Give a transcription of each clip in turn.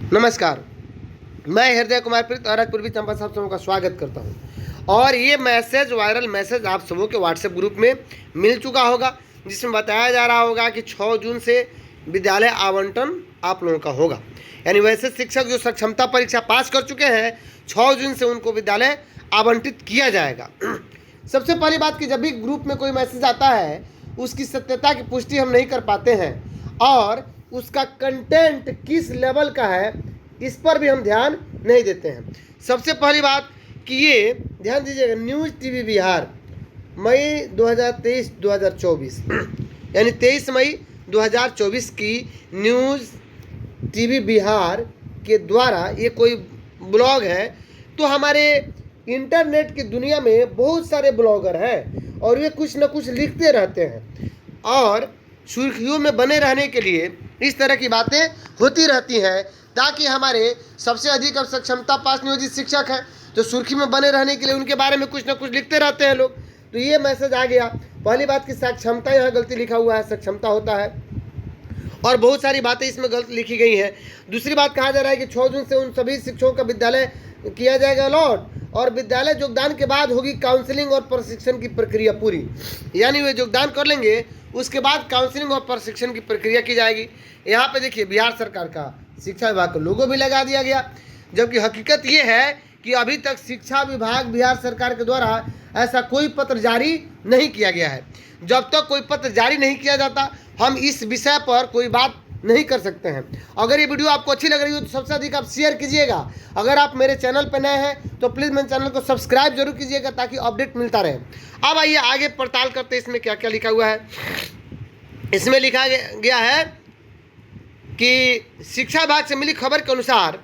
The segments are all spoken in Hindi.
नमस्कार, मैं हृदय कुमार प्रीत और पूर्वी चंपा साहब सबों का स्वागत करता हूं। और ये मैसेज वायरल मैसेज आप सबों के व्हाट्सएप ग्रुप में मिल चुका होगा, जिसमें बताया जा रहा होगा कि 6 जून से विद्यालय आवंटन आप लोगों का होगा। यानी वैसे शिक्षक जो सक्षमता परीक्षा पास कर चुके हैं, 6 जून से उनको विद्यालय आवंटित किया जाएगा। सबसे पहली बात कि जब भी ग्रुप में कोई मैसेज आता है, उसकी सत्यता की पुष्टि हम नहीं कर पाते हैं और उसका कंटेंट किस लेवल का है इस पर भी हम ध्यान नहीं देते हैं। सबसे पहली बात कि ये ध्यान दीजिएगा, न्यूज़ टीवी बिहार मई 2023-2024 यानी 23 मई 2024 की न्यूज़ टीवी बिहार के द्वारा ये कोई ब्लॉग है। तो हमारे इंटरनेट की दुनिया में बहुत सारे ब्लॉगर हैं और वे कुछ न कुछ लिखते रहते हैं और सुर्खियों में बने रहने के लिए इस तरह की बातें होती रहती हैं, ताकि हमारे सबसे अधिक अब सक्षमता पास नियोजित शिक्षक हैं तो सुर्खी में बने रहने के लिए उनके बारे में कुछ न कुछ लिखते रहते हैं लोग। तो ये मैसेज आ गया। पहली बात कि सक्षमता यहाँ गलती लिखा हुआ है, सक्षमता होता है और बहुत सारी बातें इसमें गलत लिखी गई हैं। दूसरी बात कहा जा रहा है कि 6 जून से उन सभी शिक्षकों का विद्यालय किया जाएगा अलॉट और विद्यालय योगदान के बाद होगी काउंसलिंग और प्रशिक्षण की प्रक्रिया पूरी। यानी वे योगदान कर लेंगे, उसके बाद काउंसलिंग और प्रशिक्षण की प्रक्रिया की जाएगी। यहाँ पे देखिए, बिहार सरकार का शिक्षा विभाग का लोगो भी लगा दिया गया, जबकि हकीकत ये है कि अभी तक शिक्षा विभाग बिहार सरकार के द्वारा ऐसा कोई पत्र जारी नहीं किया गया है। जब तक कोई पत्र जारी नहीं किया जाता, हम इस विषय पर कोई बात नहीं कर सकते हैं। अगर ये वीडियो आपको अच्छी लग रही हो तो सबसे अधिक आप शेयर कीजिएगा। अगर आप मेरे चैनल पर नए हैं तो प्लीज़ मेरे चैनल को सब्सक्राइब जरूर कीजिएगा ताकि अपडेट मिलता रहे। अब आइए आगे पड़ताल करते हैं इसमें क्या क्या लिखा हुआ है। इसमें लिखा गया है कि शिक्षा विभाग से मिली खबर के अनुसार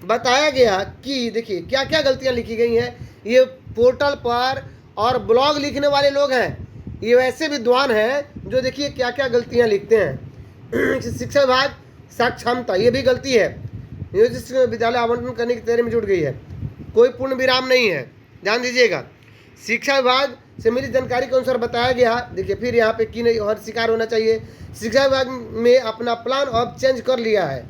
बताया गया कि देखिए क्या क्या गलतियां लिखी गई हैं। ये पोर्टल पर और ब्लॉग लिखने वाले लोग हैं, ये वैसे विद्वान हैं जो देखिए क्या क्या गलतियां लिखते हैं। शिक्षा विभाग सक्षमता, ये भी गलती है। नियोजित विद्यालय आवंटन करने की तैयारी में जुट गई है, कोई पूर्ण विराम नहीं है, ध्यान दीजिएगा। शिक्षा विभाग से मिली जानकारी के अनुसार बताया गया, देखिए फिर यहाँ पे की नहीं हर शिकार होना चाहिए। शिक्षा विभाग में अपना प्लान अब चेंज कर लिया है।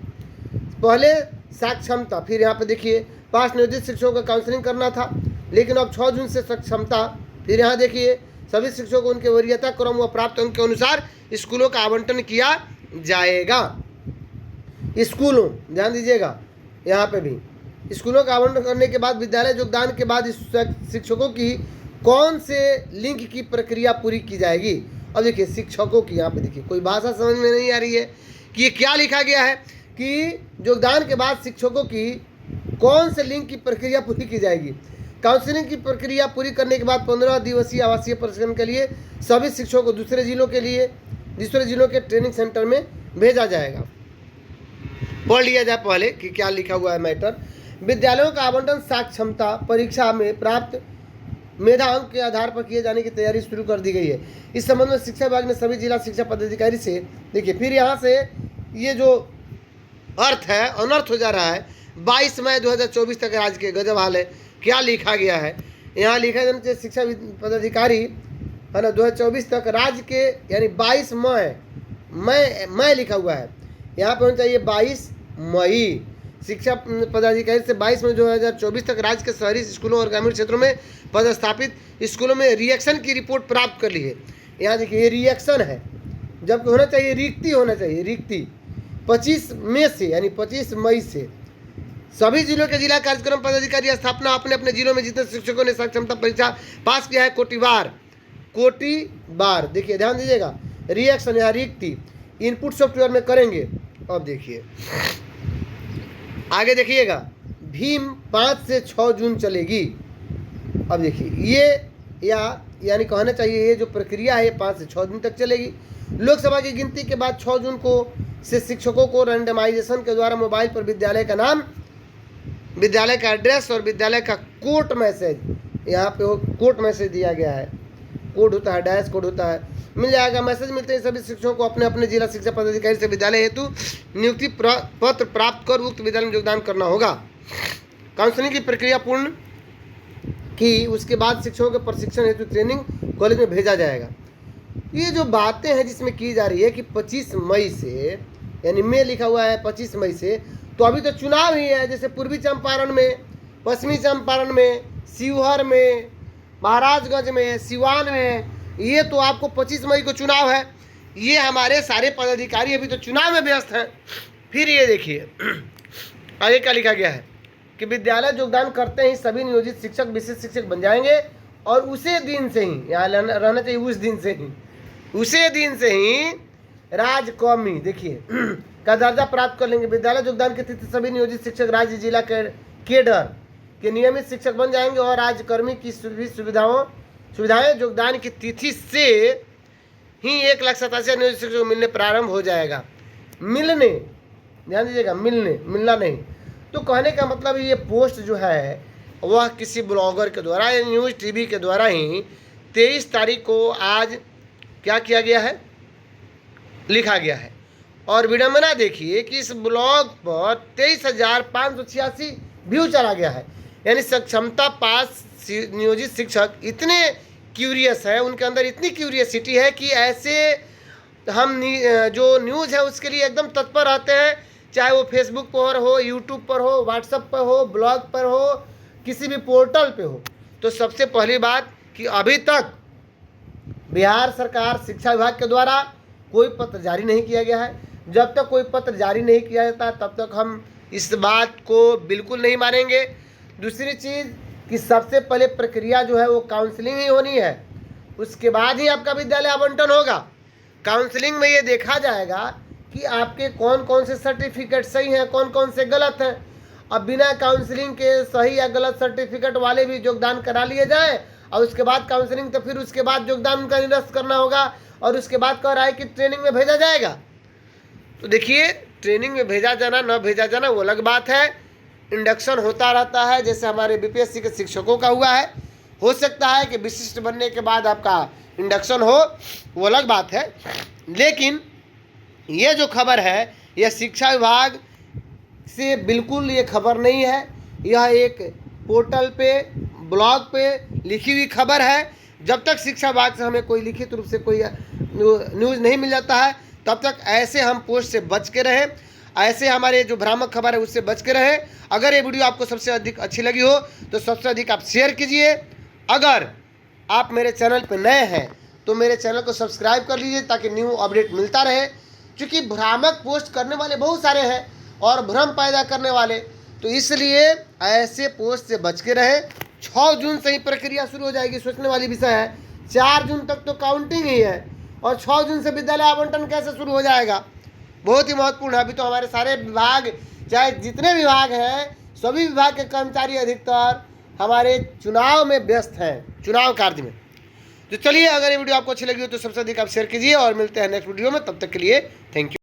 पहले सक्षमता, फिर यहाँ पे देखिए पास नियोजित शिक्षकों का काउंसलिंग करना था, लेकिन अब 6 जून से सक्षमता। फिर यहाँ देखिए सभी शिक्षकों को उनके वरीयता क्रम व प्राप्त अंक के अनुसार स्कूलों का आवंटन किया जाएगा। स्कूलों, ध्यान दीजिएगा, यहाँ पे भी स्कूलों का आवंटन करने के बाद विद्यालय योगदान के बाद शिक्षकों की कौन से लिंक की प्रक्रिया पूरी की जाएगी। अब देखिए शिक्षकों की, यहाँ पे देखिए कोई भाषा समझ में नहीं आ रही है कि ये क्या लिखा गया है कि योगदान के बाद शिक्षकों की कौन से लिंक की प्रक्रिया पूरी की जाएगी। काउंसलिंग की प्रक्रिया पूरी करने के बाद 15 दिवसीय आवासीय प्रशिक्षण के लिए सभी शिक्षकों को दूसरे जिलों के ट्रेनिंग सेंटर में भेजा जाएगा। पढ़ लिया जाए पहले कि क्या लिखा हुआ है मैटर। विद्यालयों का आवंटन सक्षमता परीक्षा में प्राप्त मेधा अंक के आधार पर किए जाने की तैयारी शुरू कर दी गई है। इस संबंध में शिक्षा विभाग ने सभी जिला शिक्षा पदाधिकारी से, देखिए फिर यहाँ से ये जो अर्थ है अनर्थ हो जा रहा है। 22 मई 2024 तक राज्य के गजब हाल है। क्या लिखा गया है यहाँ, लिखा जाना चाहिए शिक्षा पदाधिकारी है ना 2024 तक राज्य के, यानी 22 मई लिखा हुआ है, यहाँ पर होना चाहिए 22 मई। शिक्षा पदाधिकारी से 22 मई 2024 तक राज्य के शहरी स्कूलों और ग्रामीण क्षेत्रों में पदस्थापित स्कूलों में रिएक्शन की रिपोर्ट प्राप्त कर ली है। यहाँ देखिए ये रिएक्शन है, जबकि होना चाहिए रिक्ति, होना चाहिए रिक्ति। 25 मई से यानी 25 मई से सभी जिलों के जिला कार्यक्रम पदाधिकारी स्थापना अपने अपने जिलों में जितने शिक्षकों ने सक्षमता परीक्षा पास किया है कोटिवार, देखिए ध्यान दीजिएगा, रिएक्शन या रिक्ति इनपुट सॉफ्टवेयर में करेंगे। अब देखिए आगे देखिएगा, भीम 5 से 6 जून चलेगी। अब देखिए ये यानी कहना चाहिए ये जो प्रक्रिया है 5 से 6 दिन तक चलेगी। लोकसभा की गिनती के बाद 6 जून को से शिक्षकों को रैंडमाइजेशन के द्वारा मोबाइल पर विद्यालय का नाम, विद्यालय का एड्रेस और विद्यालय का कोड मैसेज, यहाँ पे कोड मैसेज दिया गया है, कोड होता है, डैश कोड होता है, मिल जाएगा। मैसेज मिलते हैं सभी शिक्षकों को अपने अपने जिला शिक्षा पदाधिकारी से विद्यालय हेतु नियुक्ति पत्र प्राप्त कर उक्त विद्यालय में योगदान करना होगा। काउंसलिंग की प्रक्रिया पूर्ण की, उसके बाद शिक्षकों के प्रशिक्षण हेतु ट्रेनिंग कॉलेज में भेजा जाएगा। ये जो बातें हैं जिसमें की जा रही है कि 25 मई से, यानी मई लिखा हुआ है 25 मई से, तो अभी तो चुनाव ही है, जैसे पूर्वी चंपारण में, पश्चिमी चंपारण में, शिवहर में, महाराजगंज में, सिवान में, ये तो आपको 25 मई को चुनाव है। ये हमारे सारे पदाधिकारी अभी तो चुनाव में व्यस्त हैं। फिर ये देखिए आगे क्या लिखा गया है कि विद्यालय योगदान करते ही सभी नियोजित शिक्षक विशेष शिक्षक बन जाएंगे और उसे दिन से ही, यहाँ रहना चाहिए उस दिन से ही, उसे दिन से ही राजकौमी देखिए का दर्जा प्राप्त कर लेंगे। विद्यालय योगदान की तिथि सभी नियोजित शिक्षक राज्य जिला केडर के नियमित शिक्षक बन जाएंगे और राजकर्मी की सुविधाएं योगदान की तिथि से ही 1,87,000 नियोजित शिक्षकों को मिलने प्रारंभ हो जाएगा। मिलने, ध्यान दीजिएगा, मिलना नहीं। तो कहने का मतलब ये पोस्ट जो है वह किसी ब्लॉगर के द्वारा या न्यूज़ टीवी के द्वारा ही 23 तारीख को आज क्या किया गया है, लिखा गया है। और विडंबना देखिए कि इस ब्लॉग पर 23,586 व्यू चला गया है। यानी सक्षमता पास नियोजित शिक्षक इतने क्यूरियस है, उनके अंदर इतनी क्यूरियसिटी है कि ऐसे हम जो न्यूज़ है उसके लिए एकदम तत्पर रहते हैं, चाहे वो फेसबुक पर हो, यूट्यूब पर हो, व्हाट्सएप पर हो, ब्लॉग पर हो, किसी भी पोर्टल पे हो। तो सबसे पहली बात कि अभी तक बिहार सरकार शिक्षा विभाग के द्वारा कोई पत्र जारी नहीं किया गया है। जब तक कोई पत्र जारी नहीं किया जाता तब तक हम इस बात को बिल्कुल नहीं मानेंगे। दूसरी चीज़ कि सबसे पहले प्रक्रिया जो है वो काउंसलिंग ही होनी है, उसके बाद ही आपका विद्यालय आवंटन होगा। काउंसलिंग में ये देखा जाएगा कि आपके कौन कौन से सर्टिफिकेट सही हैं, कौन कौन से गलत हैं। अब बिना काउंसलिंग के सही या गलत सर्टिफिकेट वाले भी योगदान करा लिए जाए और उसके बाद काउंसलिंग, तो फिर उसके बाद योगदान का निरस्त करना होगा और उसके बाद कह रहा है कि ट्रेनिंग में भेजा जाएगा। तो देखिए ट्रेनिंग में भेजा जाना न भेजा जाना वो अलग बात है। इंडक्शन होता रहता है, जैसे हमारे बीपीएससी के शिक्षकों का हुआ है। हो सकता है कि विशिष्ट बनने के बाद आपका इंडक्शन हो, वो अलग बात है। लेकिन ये जो खबर है यह शिक्षा विभाग से बिल्कुल ये खबर नहीं है। यह एक पोर्टल पे, ब्लॉग पे लिखी हुई खबर है। जब तक शिक्षा विभाग से हमें कोई लिखित रूप से कोई न्यूज़ नहीं मिल जाता है तब तक ऐसे हम पोस्ट से बच के रहें, ऐसे हमारे जो भ्रामक खबर है उससे बच के रहें। अगर ये वीडियो आपको सबसे अधिक अच्छी लगी हो तो सबसे अधिक आप शेयर कीजिए। अगर आप मेरे चैनल पर नए हैं तो मेरे चैनल को सब्सक्राइब कर लीजिए ताकि न्यू अपडेट मिलता रहे। क्योंकि भ्रामक पोस्ट करने वाले बहुत सारे हैं और भ्रम पैदा करने वाले, तो इसलिए ऐसे पोस्ट से बच के रहें। 6 जून से ही प्रक्रिया शुरू हो जाएगी, सोचने वाली विषय है। 4 जून तक तो काउंटिंग ही है और 6 जून से विद्यालय आवंटन कैसे शुरू हो जाएगा, बहुत ही महत्वपूर्ण है। अभी तो हमारे सारे विभाग, चाहे जितने विभाग हैं, सभी विभाग के कर्मचारी अधिकतर हमारे चुनाव में व्यस्त हैं, चुनाव कार्य में। तो चलिए, अगर ये वीडियो आपको अच्छी लगी हो तो सबसे अधिक आप शेयर कीजिए और मिलते हैं नेक्स्ट वीडियो में। तब तक के लिए थैंक यू।